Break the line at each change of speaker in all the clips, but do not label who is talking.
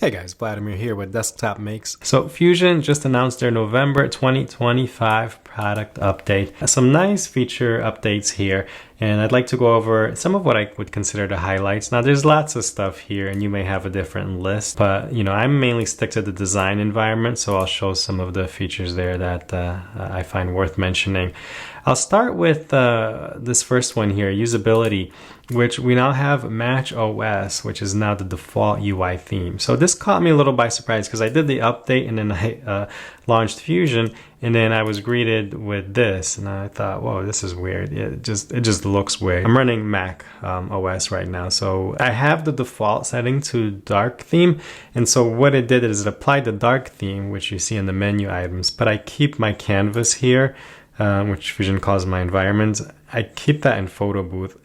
Hey guys, Vladimir here with Desktop Makes. So Fusion just announced their November 2025 product update. Some nice feature updates here, and I'd like to go over some of what I would consider the highlights. Now there's lots of stuff here and you may have a different list, but I mainly stick to the design environment, so I'll show some of the features there that I find worth mentioning. I'll start with this first one here, usability, which we now have Match OS, which is now the default UI theme. So this caught me a little by surprise because I did the update and then I launched Fusion, and then I was greeted with this, and I thought, whoa, this is weird. It just looks weird. I'm running Mac OS right now, so I have the default setting to dark theme, and so what it did is it applied the dark theme, which you see in the menu items, but I keep my canvas here, which Fusion calls my environment. I keep that in photo booth.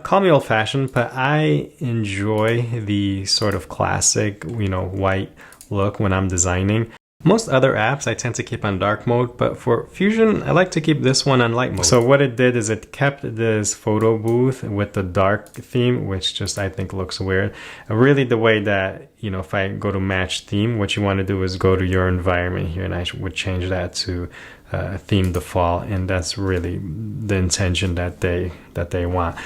Call me old-fashioned, but I enjoy the sort of classic, white look when I'm designing. Most other apps I tend to keep on dark mode, but for Fusion, I like to keep this one on light mode. So what it did is it kept this photo booth with the dark theme, which just I think looks weird. Really the way that, if I go to match theme, what you want to do is go to your environment here, and I would change that to theme default, and that's really the intention that they want,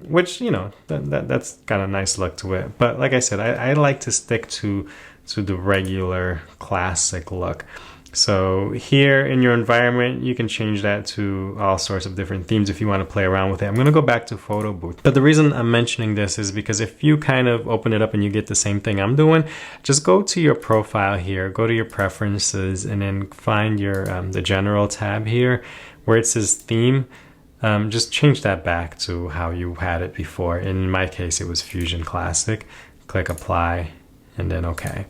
which that's kind of nice look to it. But like I said, I like to stick to the regular classic look. So here in your environment, you can change that to all sorts of different themes if you want to play around with it. I'm going to go back to photo booth, but the reason I'm mentioning this is because if you kind of open it up and you get the same thing I'm doing, just go to your profile here, go to your preferences, and then find your the general tab here where it says theme. Just change that back to how you had it before. In my case, it was Fusion Classic. Click apply and then OK.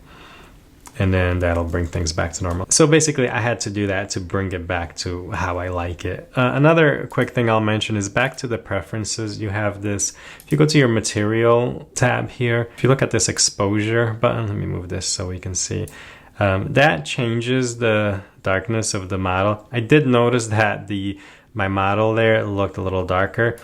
And then that'll bring things back to normal. So basically I had to do that to bring it back to how I like it. Another quick thing I'll mention is back to the preferences. You have this, if you go to your material tab here, if you look at this exposure button, let me move this so we can see. That changes the darkness of the model. I did notice that my model there looked a little darker,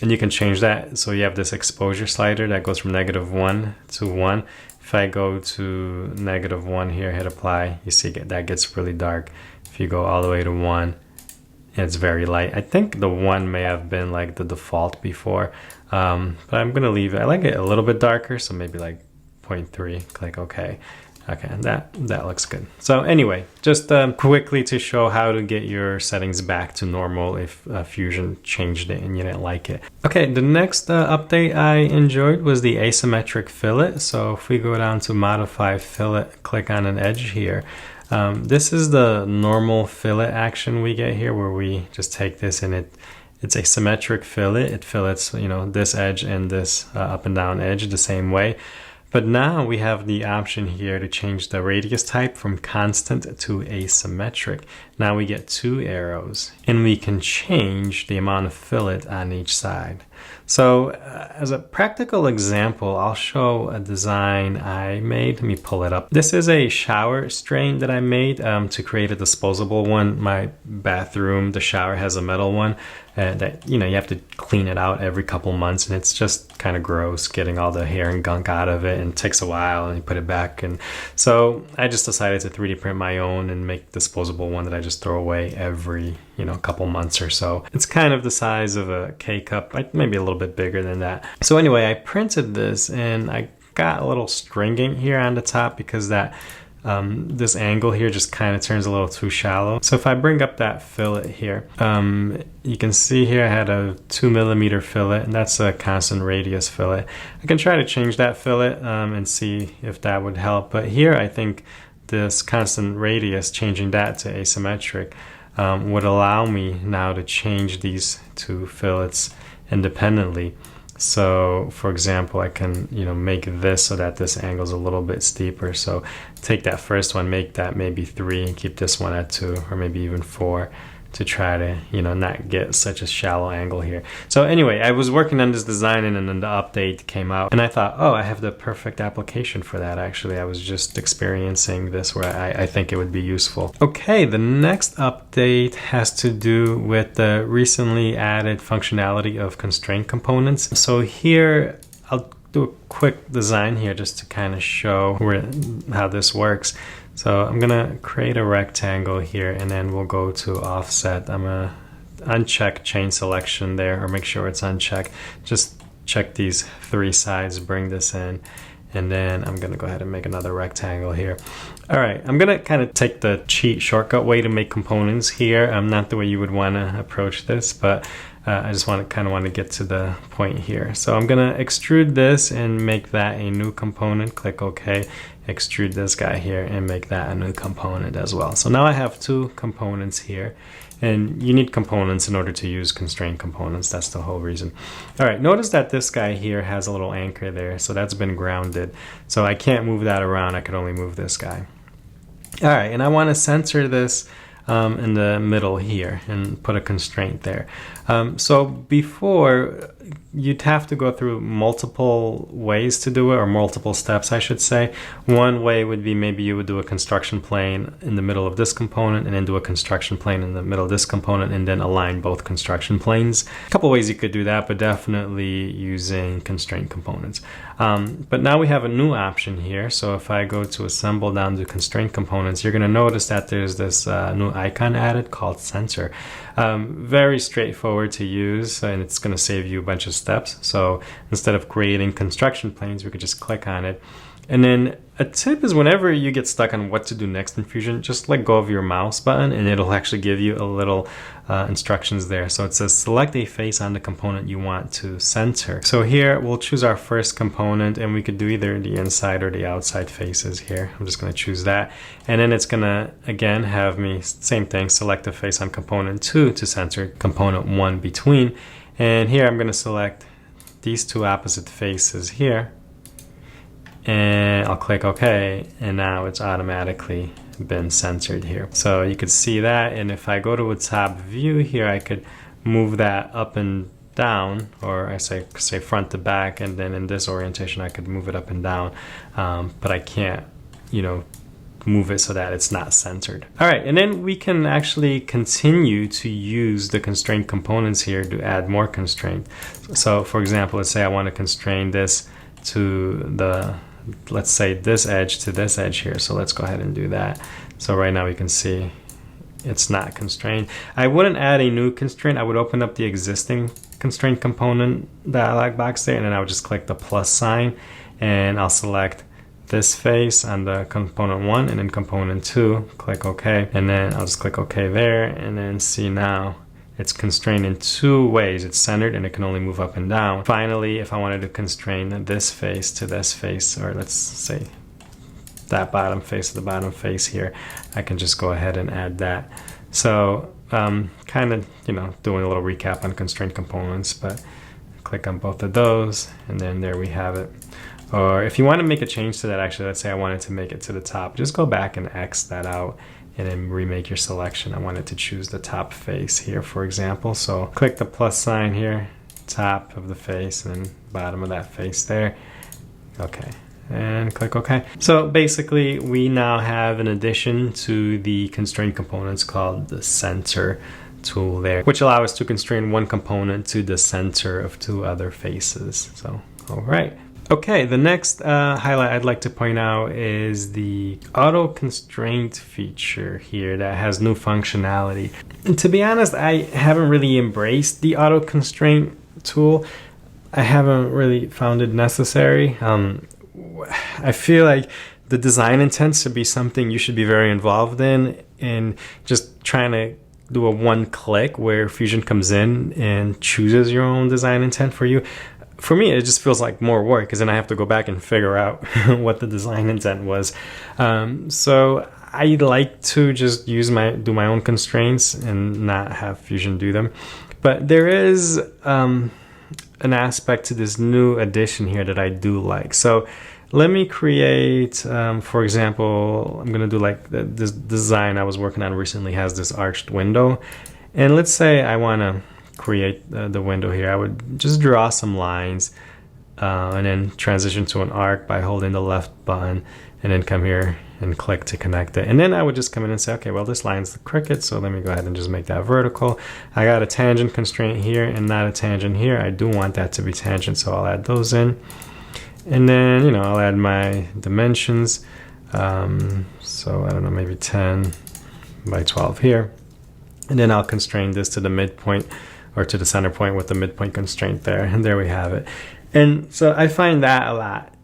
and you can change that. So you have this exposure slider that goes from -1 to 1. If I go to -1 here, hit apply, you see that gets really dark. If you go all the way to 1, it's very light. I think the 1 may have been like the default before, but I'm gonna leave it. I like it a little bit darker, so maybe like 0.3, click OK. Okay, that looks good. So anyway, just quickly to show how to get your settings back to normal if Fusion changed it and you didn't like it. Okay, the next update I enjoyed was the asymmetric fillet. So if we go down to modify fillet, click on an edge here. This is the normal fillet action we get here, where we just take this and it's a symmetric fillet. It fillets, this edge and this up and down edge the same way. But now we have the option here to change the radius type from constant to asymmetric. Now we get 2 arrows, and we can change the amount of fillet on each side. So as a practical example, I'll show a design I made. Let me pull it up. This is a shower strain that I made to create a disposable one. My bathroom, the shower has a metal one that you have to clean it out every couple months, and it's just kind of gross getting all the hair and gunk out of it, and it takes a while, and you put it back. And so I just decided to 3D print my own and make a disposable one that I just throw away every couple months or so. It's kind of the size of a K-cup, maybe a little bit bigger than that. So anyway, I printed this, and I got a little stringing here on the top because that this angle here just kind of turns a little too shallow. So if I bring up that fillet here, you can see here I had a 2mm fillet, and that's a constant radius fillet. I can try to change that fillet and see if that would help. But here I think this constant radius, changing that to asymmetric, would allow me now to change these 2 fillets independently. So for example, I can make this so that this angle is a little bit steeper. So take that first one, make that maybe 3, and keep this one at 2, or maybe even 4, to try to not get such a shallow angle here. So anyway, I was working on this design, and then the update came out, and I thought, oh, I have the perfect application for that. Actually, I was just experiencing this where I think it would be useful. Okay, the next update has to do with the recently added functionality of constraint components. So here do a quick design here just to kind of show how this works. So I'm gonna create a rectangle here, and then we'll go to offset. I'm gonna uncheck chain selection there, or make sure it's unchecked. Just check these 3 sides, bring this in, and then I'm gonna go ahead and make another rectangle here. All right, I'm gonna kind of take the cheat shortcut way to make components here. Not the way you would wanna approach this, but I just want to get to the point here. So I'm gonna extrude this and make that a new component. Click OK. Extrude this guy here and make that a new component as well. So now I have 2 components here, and you need components in order to use constraint components. That's the whole reason. All right, notice that this guy here has a little anchor there, so that's been grounded. So I can't move that around. I could only move this guy. All right, and I want to center this in the middle here and put a constraint there. So before, you'd have to go through multiple ways to do it, or multiple steps, I should say. One way would be maybe you would do a construction plane in the middle of this component, and then do a construction plane in the middle of this component, and then align both construction planes. A couple ways you could do that, but definitely using constraint components. But now we have a new option here. So if I go to assemble down to constraint components, you're going to notice that there's this new icon added called center. Very straightforward to use, and it's going to save you a bunch of steps. So instead of creating construction planes, we could just click on it. And then a tip is, whenever you get stuck on what to do next in Fusion, just let go of your mouse button and it'll actually give you a little instructions there. So it says select a face on the component you want to center. So here we'll choose our first component, and we could do either the inside or the outside faces here. I'm just going to choose that. And then it's going to, again, have me, same thing, select a face on component 2 to center component 1 between. And here I'm going to select these 2 opposite faces here, and I'll click OK, and now it's automatically been centered here. So you could see that, and if I go to a top view here, I could move that up and down, or I say front to back, and then in this orientation I could move it up and down, but I can't, move it so that it's not centered. All right, and then we can actually continue to use the constraint components here to add more constraint. So for example, let's say I want to constrain this to let's say this edge to this edge here. So let's go ahead and do that. So right now we can see it's not constrained. I wouldn't add a new constraint. I would open up the existing constraint component dialog box there, and then I would just click the plus sign, and I'll select this face on the component 1, and then component 2, click OK, and then I'll just click OK there, and then see now it's constrained in 2 ways. It's centered and it can only move up and down. Finally, if I wanted to constrain this face to this face, or let's say that bottom face to the bottom face here, I can just go ahead and add that. So kind of, doing a little recap on constraint components, but click on both of those, and then there we have it. Or if you want to make a change to that, actually, let's say I wanted to make it to the top, just go back and X that out and then remake your selection. I wanted to choose the top face here, for example. So click the plus sign here, top of the face, and then bottom of that face there. Okay, and click OK. So basically, we now have an addition to the constraint components called the center tool there, which allow us to constrain one component to the center of 2 other faces. So, all right. Okay, the next highlight I'd like to point out is the auto constraint feature here that has new functionality. And to be honest, I haven't really embraced the auto constraint tool. I haven't really found it necessary. I feel like the design intent should be something you should be very involved in, and just trying to do a one click where Fusion comes in and chooses your own design intent for you. For me, it just feels like more work, because then I have to go back and figure out what the design intent was. So I like to just do my own constraints and not have Fusion do them. But there is an aspect to this new addition here that I do like. So let me create, for example, I'm going to do like this design I was working on recently has this arched window. And let's say I want to create the window here. I would just draw some lines and then transition to an arc by holding the left button, and then come here and click to connect it. And then I would just come in and say, okay, well, this line's crooked, so let me go ahead and just make that vertical. I got a tangent constraint here and not a tangent here. I do want that to be tangent, so I'll add those in. And then, you know, I'll add my dimensions. So I don't know, maybe 10 by 12 here. And then I'll constrain this to the midpoint, or to the center point with the midpoint constraint there. And there we have it. And so I find that a lot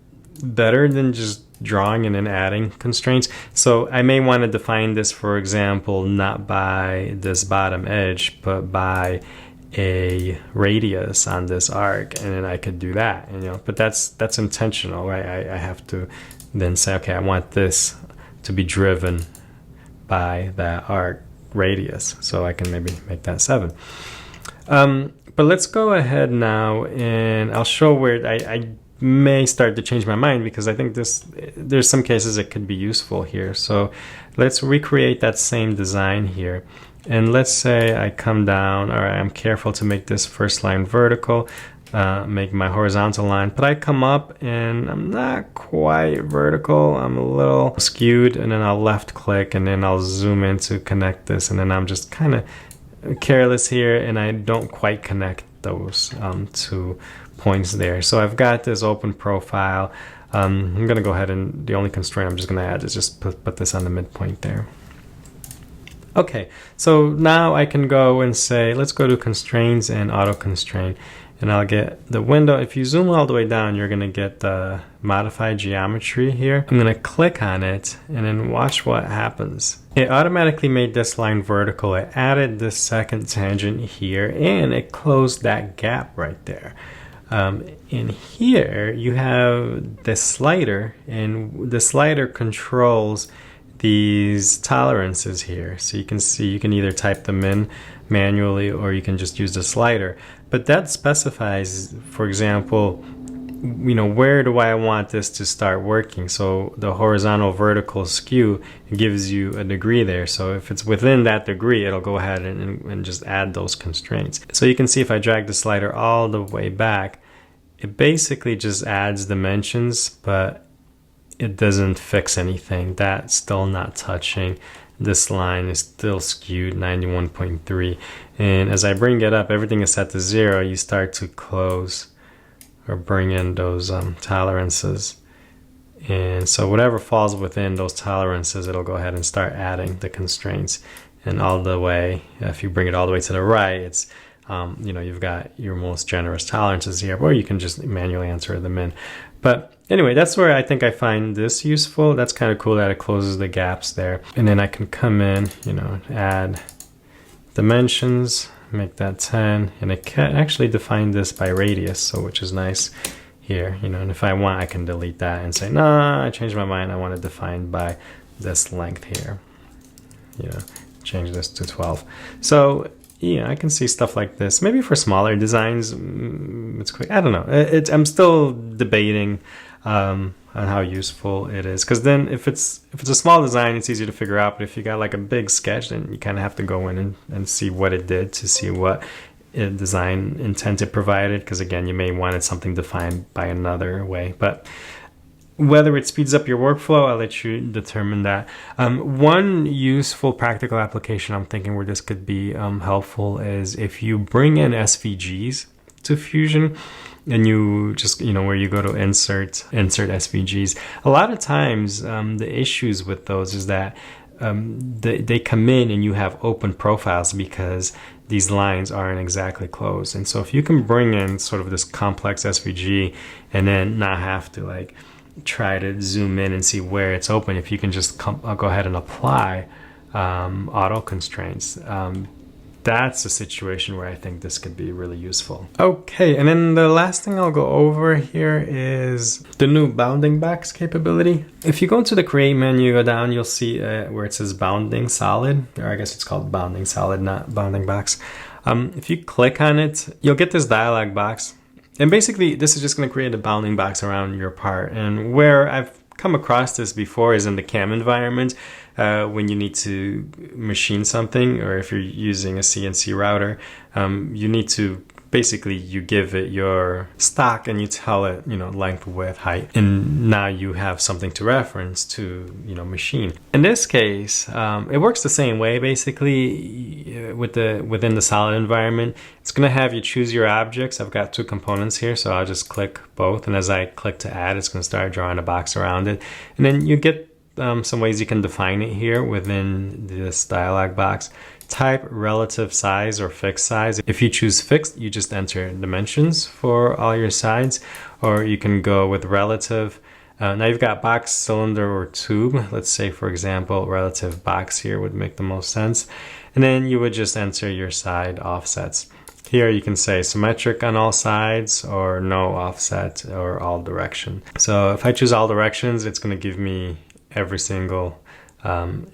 better than just drawing and then adding constraints. So I may want to define this, for example, not by this bottom edge, but by a radius on this arc, and then I could do that, you know. But that's intentional, right? I have to then say, okay, I want this to be driven by that arc radius, so I can maybe make that 7. But let's go ahead now, and I'll show where I may start to change my mind, because I think there's some cases it could be useful here. So let's recreate that same design here. And let's say I come down, or I'm careful to make this first line vertical, make my horizontal line, but I come up and I'm not quite vertical, I'm a little skewed, and then I'll left click and then I'll zoom in to connect this, and then I'm just kind of careless here and I don't quite connect those 2 points there. So I've got this open profile. I'm going to go ahead, and the only constraint I'm just going to add is just put this on the midpoint there. Okay, so now I can go and say, let's go to constraints and auto constraint, and I'll get the window. If you zoom all the way down, you're going to get the modified geometry here. I'm going to click on it and then watch what happens. It automatically made this line vertical. It added this second tangent here, and it closed that gap right there. In here, you have the slider, and the slider controls these tolerances here. So you can see, you can either type them in manually or you can just use the slider. But that specifies, for example, you know, where do I want this to start working? So the horizontal vertical skew gives you a degree there. So if it's within that degree, it'll go ahead and just add those constraints. So you can see if I drag the slider all the way back, it basically just adds dimensions, but it doesn't fix anything. That's still not touching. This line is still skewed 91.3. And as I bring it up, everything is set to 0. You start to close or bring in those tolerances. And so whatever falls within those tolerances, it'll go ahead and start adding the constraints. And all the way, if you bring it all the way to the right, it's you know, you've got your most generous tolerances here, or you can just manually enter them in. But anyway, that's where I think I find this useful. That's kind of cool that it closes the gaps there. And then I can come in, you know, add dimensions, make that 10, and it can actually define this by radius, so which is nice here, you know. And if I want, I can delete that and say, nah, I changed my mind, I want it defined by this length here, you know, change this to 12. So yeah, I can see stuff like this. Maybe for smaller designs, it's quick. I don't know. I'm still debating on how useful it is. Because then if it's a small design, it's easy to figure out. But if you got like a big sketch, then you kind of have to go in and see what it did to see what design intent it provided. Because again, you may wanted something defined by another way. But whether it speeds up your workflow, I'll let you determine that. One useful practical application I'm thinking where this could be helpful is if you bring in SVGs to Fusion, and you just, you know, where you go to insert SVGs. A lot of times the issues with those is that they come in and you have open profiles because these lines aren't exactly closed. And so if you can bring in sort of this complex SVG and then not have to like try to zoom in and see where it's open, if you can just go ahead and apply auto constraints, that's a situation where I think this could be really useful. Okay, and then the last thing I'll go over here is the new bounding box capability. If you go to the create menu, go down, you'll see where it says bounding solid, or I guess it's called bounding solid, not bounding box. If you click on it, you'll get this dialog box. And basically, this is just going to create a bounding box around your part. And where I've come across this before is in the CAM environment, when you need to machine something, or if you're using a CNC router, you need to basically you give it your stock and you tell it, length, width, height, and now you have something to reference to, machine. In this case, it works the same way basically within the solid environment. It's going to have you choose your objects. I've got 2 components here, so I'll just click both, and as I click to add, it's going to start drawing a box around it. And then you get some ways you can define it here within this dialog box. Type, relative size, or fixed size. If you choose fixed, you just enter dimensions for all your sides, or you can go with relative. Now you've got box, cylinder, or tube. Let's say, for example, relative box here would make the most sense. And then you would just enter your side offsets. Here you can say symmetric on all sides, or no offset, or all direction. So if I choose all directions, it's going to give me every single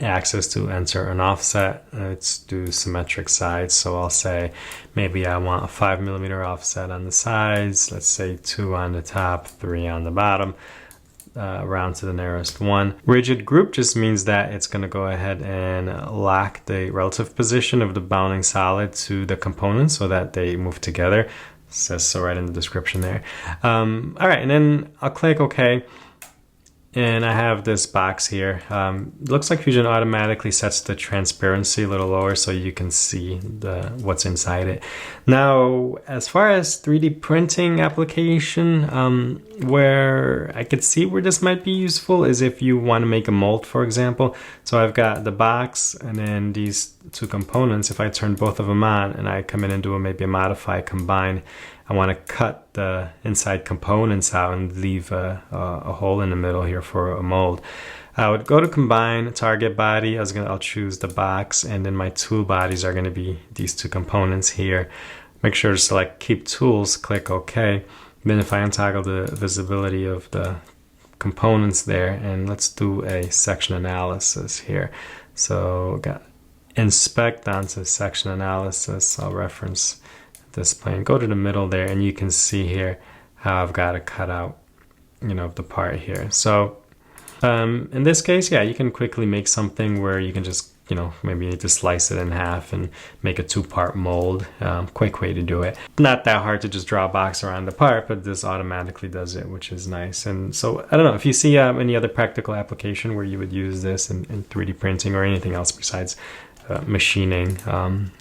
axis to enter an offset. Let's do symmetric sides. So I'll say maybe I want a 5mm offset on the sides. Let's say 2 on the top, 3 on the bottom. Round to the nearest one. Rigid group just means that it's going to go ahead and lock the relative position of the bounding solid to the components so that they move together. It says so right in the description there. All right, and then I'll click OK. And I have this box here. Looks like Fusion automatically sets the transparency a little lower so you can see what's inside it. Now, as far as 3D printing application, where I could see where this might be useful is if you want to make a mold, for example. So I've got the box and then these 2 components. If I turn both of them on and I come in and do maybe a modify, combine, I want to cut the inside components out and leave a hole in the middle here for a mold. I would go to combine, target body. I'll choose the box, and then my tool bodies are going to be these 2 components here. Make sure to select keep tools, click OK. Then if I untoggle the visibility of the components there, and let's do a section analysis here. So got inspect onto section analysis. I'll reference this plane, go to the middle there, and you can see here how I've got to cut out, the part here. So in this case, yeah, you can quickly make something where you can just, maybe you need to slice it in half and make a 2-part mold. Quick way to do it. Not that hard to just draw a box around the part, but this automatically does it, which is nice. And so I don't know if you see any other practical application where you would use this in 3D printing or anything else besides machining,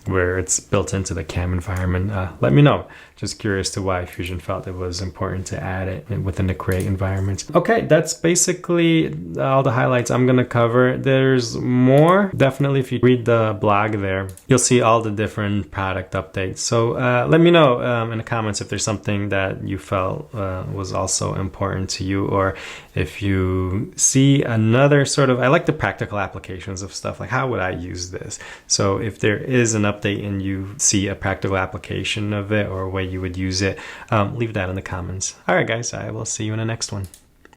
where it's built into the CAM environment. Let me know. Just curious to why Fusion felt it was important to add it within the Create environment. Okay, that's basically all the highlights I'm going to cover. There's more. Definitely, if you read the blog there, you'll see all the different product updates. So let me know in the comments if there's something that you felt was also important to you, or if you see another sort of, I like the practical applications of stuff, like how would I use this? So if there is an update and you see a practical application of it or a way you would use it, leave that in the comments. All right, guys, I will see you in the next one.